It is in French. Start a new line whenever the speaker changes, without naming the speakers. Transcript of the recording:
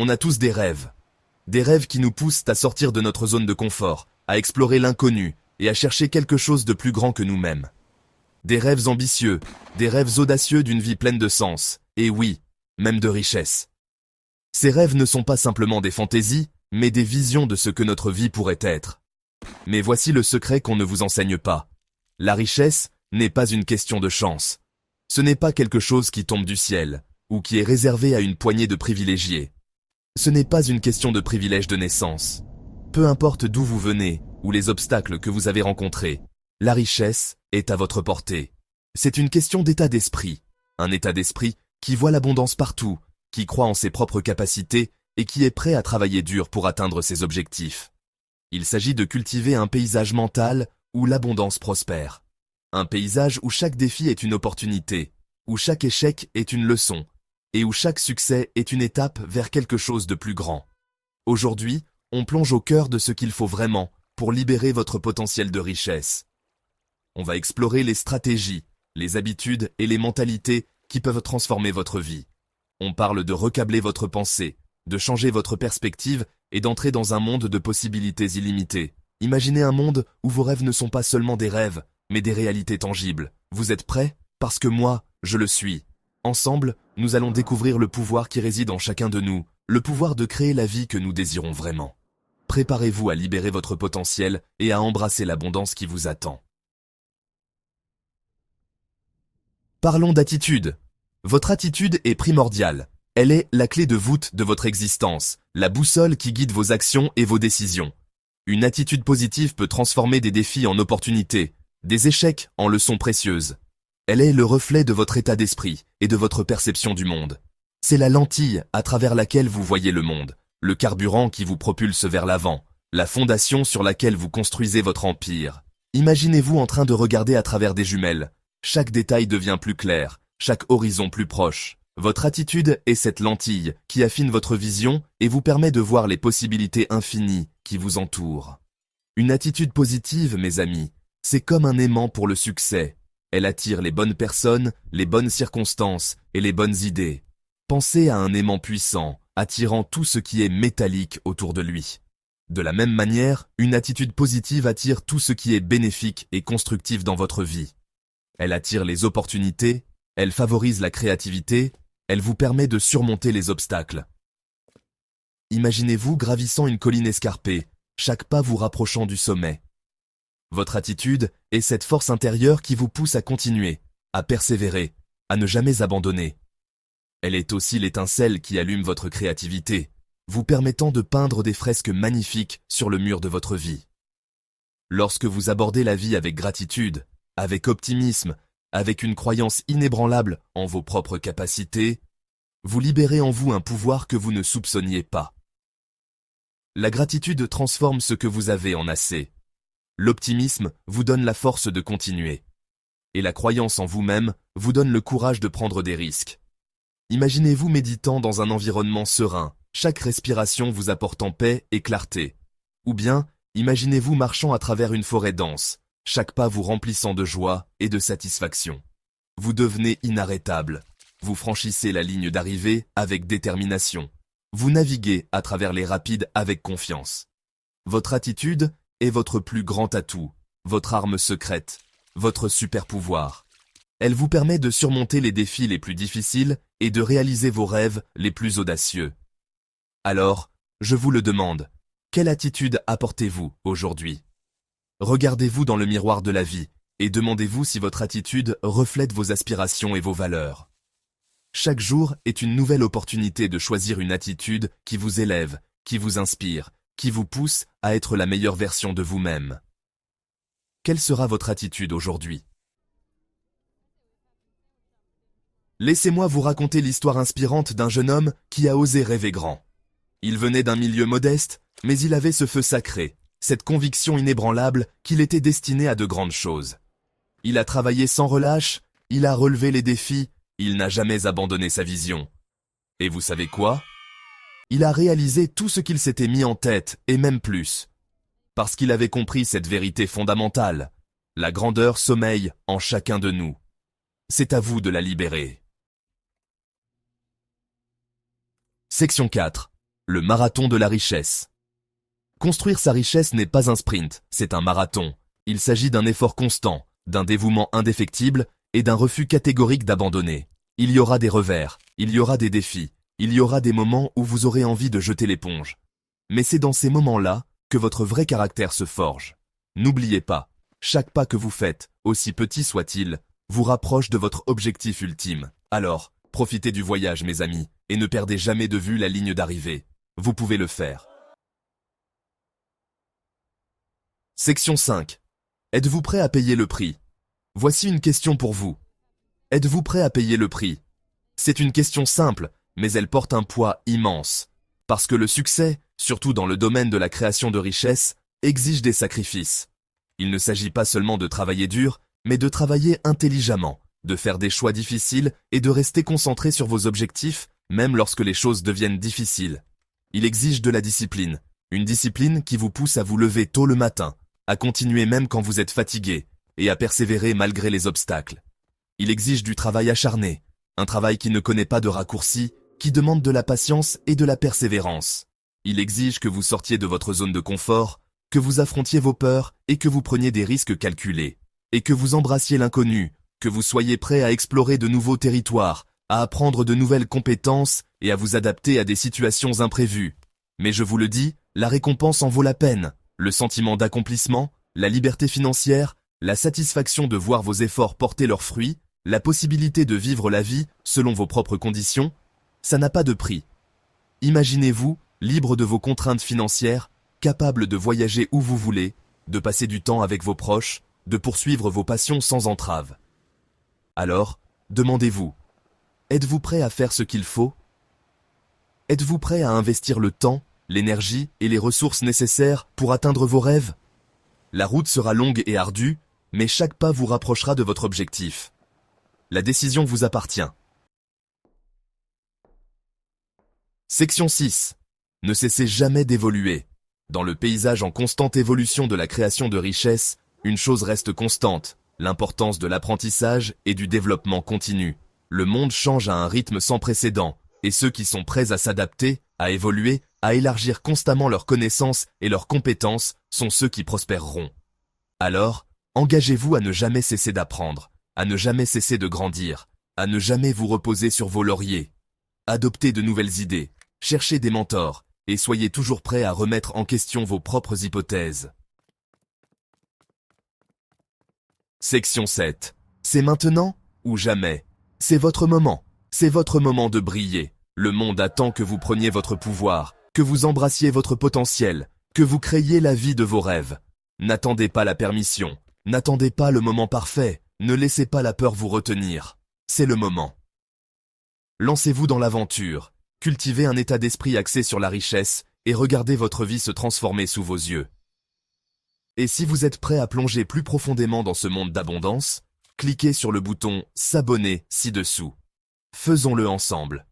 On a tous des rêves. Des rêves qui nous poussent à sortir de notre zone de confort, à explorer l'inconnu et à chercher quelque chose de plus grand que nous-mêmes. Des rêves ambitieux, des rêves audacieux d'une vie pleine de sens, et oui, même de richesse. Ces rêves ne sont pas simplement des fantaisies, mais des visions de ce que notre vie pourrait être. Mais voici le secret qu'on ne vous enseigne pas. La richesse n'est pas une question de chance. Ce n'est pas quelque chose qui tombe du ciel, ou qui est réservé à une poignée de privilégiés. Ce n'est pas une question de privilège de naissance. Peu importe d'où vous venez, ou les obstacles que vous avez rencontrés, la richesse est à votre portée. C'est une question d'état d'esprit. Un état d'esprit qui voit l'abondance partout, qui croit en ses propres capacités et qui est prêt à travailler dur pour atteindre ses objectifs. Il s'agit de cultiver un paysage mental où l'abondance prospère. Un paysage où chaque défi est une opportunité, où chaque échec est une leçon, et où chaque succès est une étape vers quelque chose de plus grand. Aujourd'hui, on plonge au cœur de ce qu'il faut vraiment pour libérer votre potentiel de richesse. On va explorer les stratégies, les habitudes et les mentalités qui peuvent transformer votre vie. On parle de recabler votre pensée, de changer votre perspective et d'entrer dans un monde de possibilités illimitées. Imaginez un monde où vos rêves ne sont pas seulement des rêves, mais des réalités tangibles. Vous êtes prêts? Parce que moi, je le suis. Ensemble, nous allons découvrir le pouvoir qui réside en chacun de nous, le pouvoir de créer la vie que nous désirons vraiment. Préparez-vous à libérer votre potentiel et à embrasser l'abondance qui vous attend. Parlons d'attitude. Votre attitude est primordiale. Elle est la clé de voûte de votre existence, la boussole qui guide vos actions et vos décisions. Une attitude positive peut transformer des défis en opportunités, des échecs en leçons précieuses. Elle est le reflet de votre état d'esprit et de votre perception du monde. C'est la lentille à travers laquelle vous voyez le monde, le carburant qui vous propulse vers l'avant, la fondation sur laquelle vous construisez votre empire. Imaginez-vous en train de regarder à travers des jumelles. Chaque détail devient plus clair, chaque horizon plus proche. Votre attitude est cette lentille qui affine votre vision et vous permet de voir les possibilités infinies qui vous entourent. Une attitude positive, mes amis, c'est comme un aimant pour le succès. Elle attire les bonnes personnes, les bonnes circonstances et les bonnes idées. Pensez à un aimant puissant, attirant tout ce qui est métallique autour de lui. De la même manière, une attitude positive attire tout ce qui est bénéfique et constructif dans votre vie. Elle attire les opportunités, elle favorise la créativité, elle vous permet de surmonter les obstacles. Imaginez-vous gravissant une colline escarpée, chaque pas vous rapprochant du sommet. Votre attitude est cette force intérieure qui vous pousse à continuer, à persévérer, à ne jamais abandonner. Elle est aussi l'étincelle qui allume votre créativité, vous permettant de peindre des fresques magnifiques sur le mur de votre vie. Lorsque vous abordez la vie avec gratitude, avec optimisme, avec une croyance inébranlable en vos propres capacités, vous libérez en vous un pouvoir que vous ne soupçonniez pas. La gratitude transforme ce que vous avez en assez. L'optimisme vous donne la force de continuer. Et la croyance en vous-même vous donne le courage de prendre des risques. Imaginez-vous méditant dans un environnement serein, chaque respiration vous apportant paix et clarté. Ou bien, imaginez-vous marchant à travers une forêt dense, chaque pas vous remplissant de joie et de satisfaction. Vous devenez inarrêtable. Vous franchissez la ligne d'arrivée avec détermination. Vous naviguez à travers les rapides avec confiance. Votre attitude est votre plus grand atout, votre arme secrète, votre super pouvoir. Elle vous permet de surmonter les défis les plus difficiles et de réaliser vos rêves les plus audacieux. Alors, je vous le demande, quelle attitude apportez-vous aujourd'hui? Regardez-vous dans le miroir de la vie et demandez-vous si votre attitude reflète vos aspirations et vos valeurs. Chaque jour est une nouvelle opportunité de choisir une attitude qui vous élève, qui vous inspire, qui vous pousse à être la meilleure version de vous-même. Quelle sera votre attitude aujourd'hui? Laissez-moi vous raconter l'histoire inspirante d'un jeune homme qui a osé rêver grand. Il venait d'un milieu modeste, mais il avait ce feu sacré, cette conviction inébranlable qu'il était destiné à de grandes choses. Il a travaillé sans relâche, il a relevé les défis, il n'a jamais abandonné sa vision. Et vous savez quoi? Il a réalisé tout ce qu'il s'était mis en tête, et même plus. Parce qu'il avait compris cette vérité fondamentale. La grandeur sommeille en chacun de nous. C'est à vous de la libérer. Section 4. Le marathon de la richesse. Construire sa richesse n'est pas un sprint, c'est un marathon. Il s'agit d'un effort constant, d'un dévouement indéfectible et d'un refus catégorique d'abandonner. Il y aura des revers, il y aura des défis, il y aura des moments où vous aurez envie de jeter l'éponge. Mais c'est dans ces moments-là que votre vrai caractère se forge. N'oubliez pas, chaque pas que vous faites, aussi petit soit-il, vous rapproche de votre objectif ultime. Alors, profitez du voyage, mes amis, et ne perdez jamais de vue la ligne d'arrivée. Vous pouvez le faire. Section 5. Êtes-vous prêt à payer le prix? Voici une question pour vous. Êtes-vous prêt à payer le prix? C'est une question simple, mais elle porte un poids immense. Parce que le succès, surtout dans le domaine de la création de richesse, exige des sacrifices. Il ne s'agit pas seulement de travailler dur, mais de travailler intelligemment, de faire des choix difficiles et de rester concentré sur vos objectifs, même lorsque les choses deviennent difficiles. Il exige de la discipline, une discipline qui vous pousse à vous lever tôt le matin, à continuer même quand vous êtes fatigué, et à persévérer malgré les obstacles. Il exige du travail acharné, un travail qui ne connaît pas de raccourcis, qui demande de la patience et de la persévérance. Il exige que vous sortiez de votre zone de confort, que vous affrontiez vos peurs et que vous preniez des risques calculés, et que vous embrassiez l'inconnu, que vous soyez prêt à explorer de nouveaux territoires, à apprendre de nouvelles compétences et à vous adapter à des situations imprévues. Mais je vous le dis, la récompense en vaut la peine. Le sentiment d'accomplissement, la liberté financière, la satisfaction de voir vos efforts porter leurs fruits, la possibilité de vivre la vie selon vos propres conditions, ça n'a pas de prix. Imaginez-vous libre de vos contraintes financières, capable de voyager où vous voulez, de passer du temps avec vos proches, de poursuivre vos passions sans entrave. Alors, demandez-vous, êtes-vous prêt à faire ce qu'il faut? Êtes-vous prêt à investir le temps, l'énergie et les ressources nécessaires pour atteindre vos rêves? La route sera longue et ardue, mais chaque pas vous rapprochera de votre objectif. La décision vous appartient. Section 6. Ne cessez jamais d'évoluer. Dans le paysage en constante évolution de la création de richesses, une chose reste constante, l'importance de l'apprentissage et du développement continu. Le monde change à un rythme sans précédent, et ceux qui sont prêts à s'adapter, à évoluer, à élargir constamment leurs connaissances et leurs compétences sont ceux qui prospéreront. Alors, engagez-vous à ne jamais cesser d'apprendre, à ne jamais cesser de grandir, à ne jamais vous reposer sur vos lauriers. Adoptez de nouvelles idées, cherchez des mentors, et soyez toujours prêts à remettre en question vos propres hypothèses. Section 7. C'est maintenant ou jamais. C'est votre moment. C'est votre moment de briller. Le monde attend que vous preniez votre pouvoir, que vous embrassiez votre potentiel, que vous créiez la vie de vos rêves. N'attendez pas la permission, n'attendez pas le moment parfait, ne laissez pas la peur vous retenir. C'est le moment. Lancez-vous dans l'aventure, cultivez un état d'esprit axé sur la richesse et regardez votre vie se transformer sous vos yeux. Et si vous êtes prêt à plonger plus profondément dans ce monde d'abondance, cliquez sur le bouton « S'abonner » ci-dessous. Faisons-le ensemble.